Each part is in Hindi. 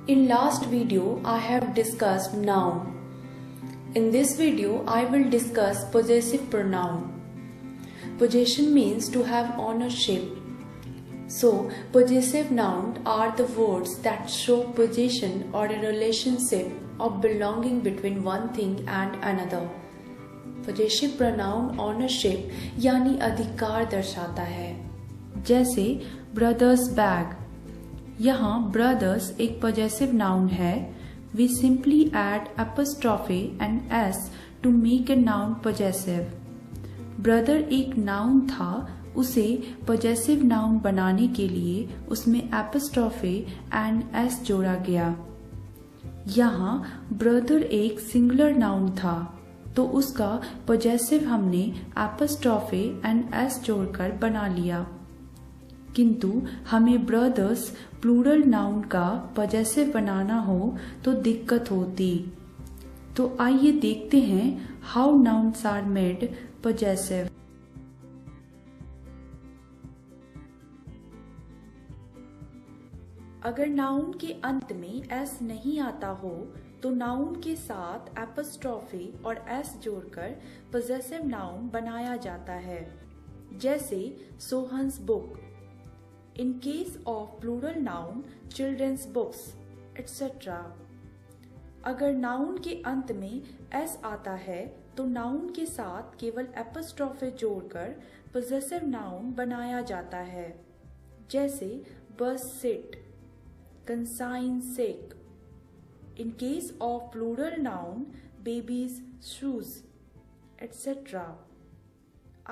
In last video, I have discussed noun. In this video, I will discuss possessive pronoun. Possession means to have ownership. So, possessive nouns are the words that show possession or a relationship of belonging between one thing and another. Possessive pronoun ownership यानी अधिकार दर्शाता है। जैसे ब्रदर्स बैग, यहाँ ब्रदर्स एक possessive noun है। We simply add apostrophe and s to make a noun possessive. Brother एक नाउन था, उसे possessive noun बनाने के लिए उसमें apostrophe and s जोड़ा गया। यहाँ ब्रदर एक सिंगुलर नाउन था, तो उसका possessive हमने apostrophe and s जोड़कर बना लिया। किंतु हमें ब्रदर्स प्लूरल नाउन का possessive बनाना हो तो दिक्कत होती। तो आइए देखते हैं how nouns are made possessive। अगर नाउन के अंत में s नहीं आता हो तो नाउन के साथ एपोस्ट्रोफी और s जोड़कर possessive नाउन बनाया जाता है। जैसे Sohan's book, in case of plural noun children's books etc. अगर नाउन के अंत में s आता है तो नाउन के साथ केवल एपोस्ट्रोफी जोड़कर possessive नाउन बनाया जाता है। जैसे बस seat, consign sick. In case of plural noun, baby's shoes, etc.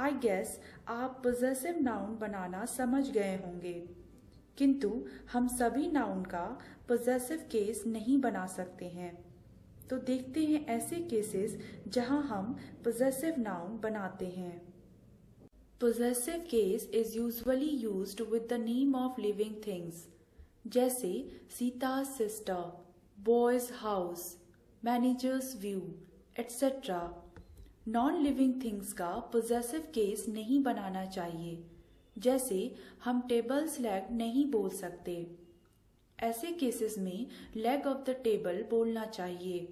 I guess आप possessive noun बनाना समझ गए होंगे, किंतु हम सभी noun का possessive case नहीं बना सकते हैं। तो देखते हैं ऐसे cases जहां हम possessive noun बनाते हैं। Possessive case is usually used with the name of living things. जैसे सीता's sister, boy's house, manager's view, etc. Non living things का possessive केस नहीं बनाना चाहिए। जैसे हम टेबल्स लेग नहीं बोल सकते, ऐसे केसेस में लेग ऑफ द टेबल बोलना चाहिए।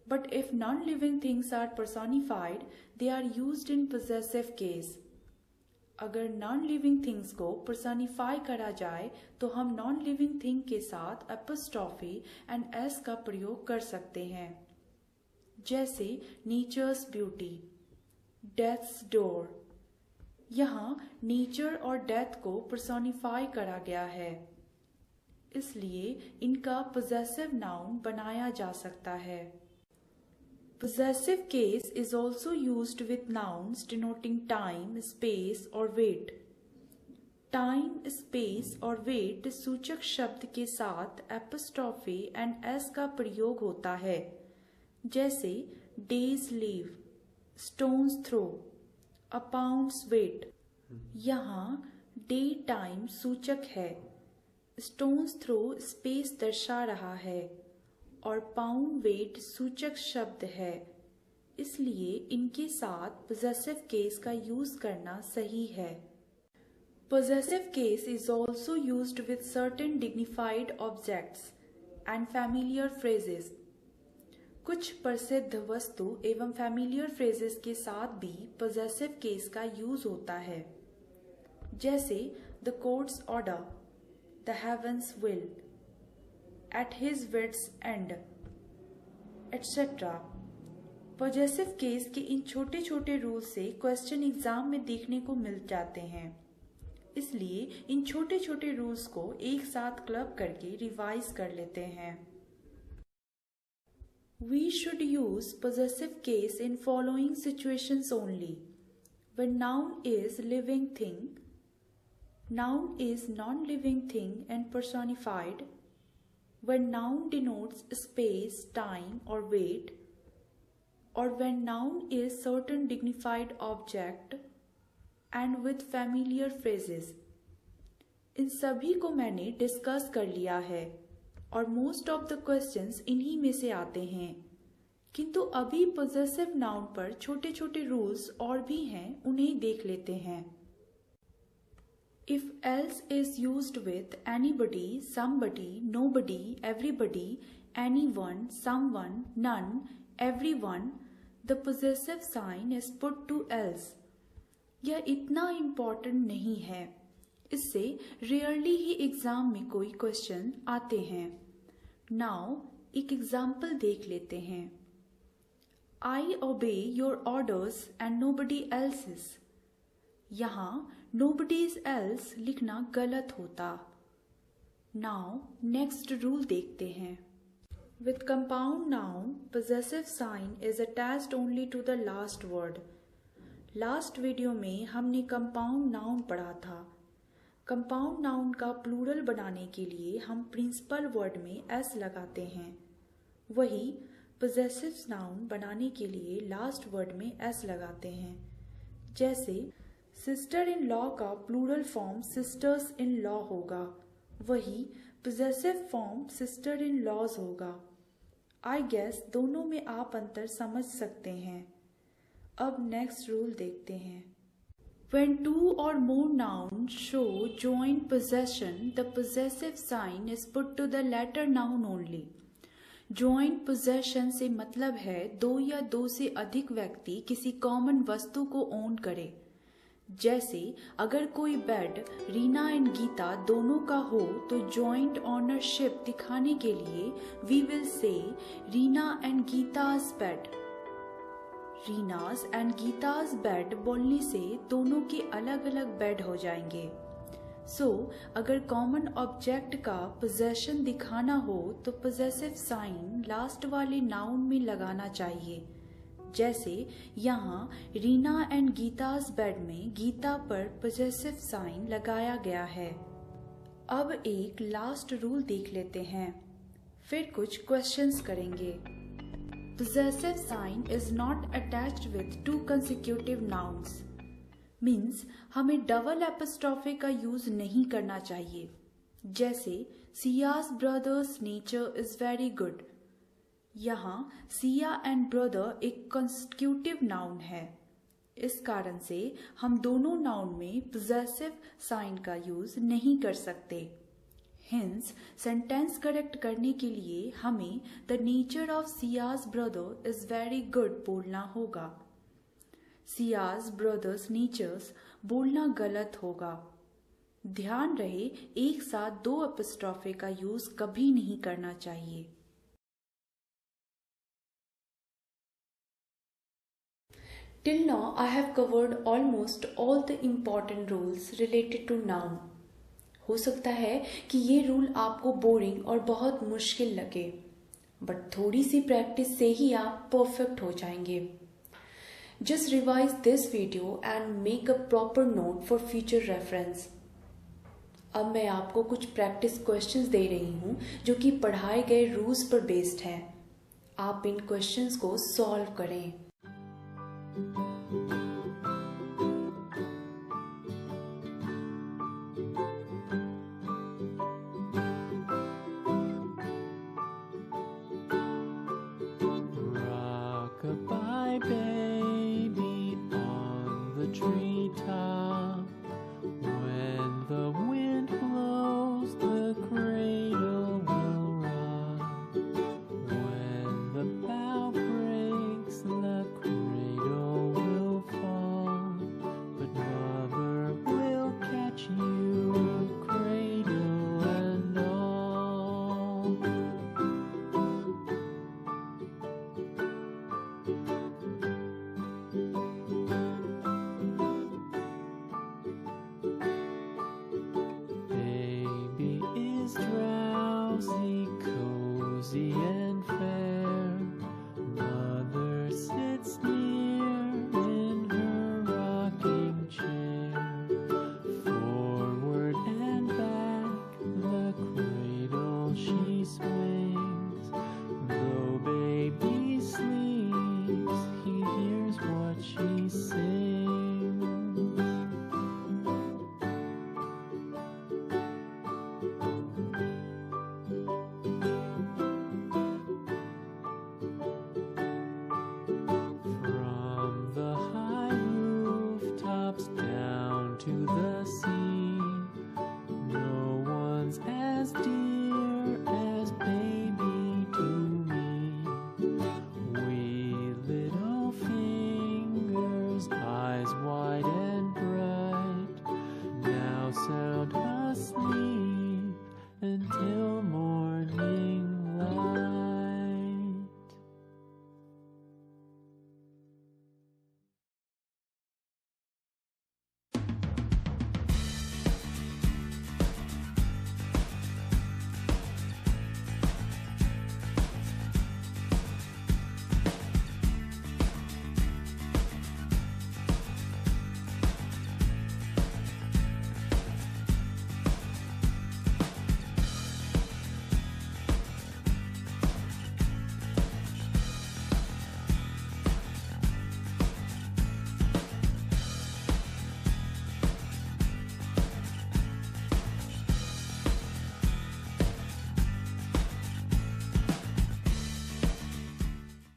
But if non living things are personified, they are used in possessive case. अगर नॉन लिविंग थिंग्स को पर्सोनिफाई करा जाए तो हम नॉन लिविंग थिंग के साथ एपोस्ट्रोफी एंड एस का प्रयोग कर सकते हैं। जैसे नेचर्स ब्यूटी, डेथ्स डोर। यहाँ नेचर और डेथ को पर्सोनिफाई करा गया है, इसलिए इनका पोजेसिव नाउन बनाया जा सकता है। Possessive case is also used with nouns denoting time, space or weight. Time, space और weight सूचक शब्द के साथ apostrophe and s का प्रयोग होता है। जैसे days leave, stone's throw, a pound's weight। यहाँ day time सूचक है, stone's throw space दर्शा रहा है और पाउंड वेट सूचक शब्द है, इसलिए इनके साथ possessive केस का यूज करना सही है। Possessive case is also used with certain dignified objects and familiar phrases. कुछ प्रसिद्ध वस्तु एवं familiar phrases के साथ भी possessive केस का यूज होता है। जैसे the court's order, the heaven's will, at his wit's end, etc. Possessive case के इन छोटे छोटे रूल से क्वेश्चन एग्जाम में देखने को मिल जाते हैं, इसलिए इन छोटे छोटे रूल्स को एक साथ क्लब करके रिवाइज कर लेते हैं। We should use possessive case in following situations only: when noun is living thing, noun is non-living thing and personified, when noun denotes space, time or weight, or when noun is certain dignified object, and with familiar phrases. इन सभी को मैंने डिस्कस कर लिया है और मोस्ट ऑफ द क्वेश्चंस इन्हीं में से आते हैं, किंतु अभी पोजेसिव नाउन पर छोटे छोटे रूल्स और भी हैं, उन्हें देख लेते हैं। If else is used with anybody, somebody, nobody, everybody, anyone, someone, none, everyone, the possessive sign is put to else. यह इतना इम्पॉर्टेंट नहीं है, इससे रेयरली ही एग्जाम में कोई क्वेश्चन आते हैं। नाउ एक एग्जाम्पल देख लेते हैं। I obey your orders and nobody else's। यहाँ nobody's else लिखना गलत होता। Now next रूल देखते हैं। With compound noun, possessive sign is attached only to the last word। Last video में हमने कंपाउंड नाउन पढ़ा था। कंपाउंड नाउन का प्लूरल बनाने के लिए हम प्रिंसिपल वर्ड में एस लगाते हैं, वही पोजेसिव नाउन बनाने के लिए लास्ट वर्ड में एस लगाते हैं। जैसे सिस्टर इन लॉ का plural form sisters in law होगा, वही possessive form sister in law's होगा। आई गेस दोनों में आप अंतर समझ सकते हैं। अब नेक्स्ट रूल देखते हैं। When two or more nouns show joint possession, the possessive sign is put to the latter noun only। Joint possession से मतलब है दो या दो से अधिक व्यक्ति किसी कॉमन वस्तु को ओन करे। जैसे अगर कोई बेड रीना एंड गीता दोनों का हो तो जॉइंट ऑनरशिप दिखाने के लिए we will say Reena and Geeta's bed. Reena's and Geeta's bed बोलने से दोनों के अलग अलग बेड हो जाएंगे। सो अगर कॉमन ऑब्जेक्ट का पोजेशन दिखाना हो तो पोजेसिव साइन लास्ट वाले नाउन में लगाना चाहिए। जैसे यहाँ रीना एंड गीताज बेड में गीता पर पोजेसिव साइन लगाया गया है। अब एक लास्ट रूल देख लेते हैं, फिर कुछ क्वेश्चंस करेंगे। Possessive sign is not attached with two consecutive nouns। Means हमें डबल एपिस्ट्रॉफे का यूज नहीं करना चाहिए। जैसे Ciaz brothers nature is very good. यहाँ सिया एंड ब्रदर एक कंसेक्यूटिव नाउन है, इस कारण से हम दोनों नाउन में पोजेसिव साइन का यूज नहीं कर सकते। Hence, सेंटेंस करेक्ट करने के लिए हमें the nature of Ciaz brother is very good बोलना होगा। सियाज ब्रदर्स नेचर्स बोलना गलत होगा। ध्यान रहे एक साथ दो एपिस्ट्रॉफे का यूज कभी नहीं करना चाहिए। Till now, I have covered almost all the important rules related to noun। हो सकता है कि ये रूल आपको बोरिंग और बहुत मुश्किल लगे, बट थोड़ी सी प्रैक्टिस से ही आप परफेक्ट हो जाएंगे। Just revise this video and make a proper note for future reference. अब मैं आपको कुछ प्रैक्टिस क्वेश्चंस दे रही हूँ जो कि पढ़ाए गए रूल्स पर बेस्ड हैं। आप इन क्वेश्चंस को सॉल्व करें।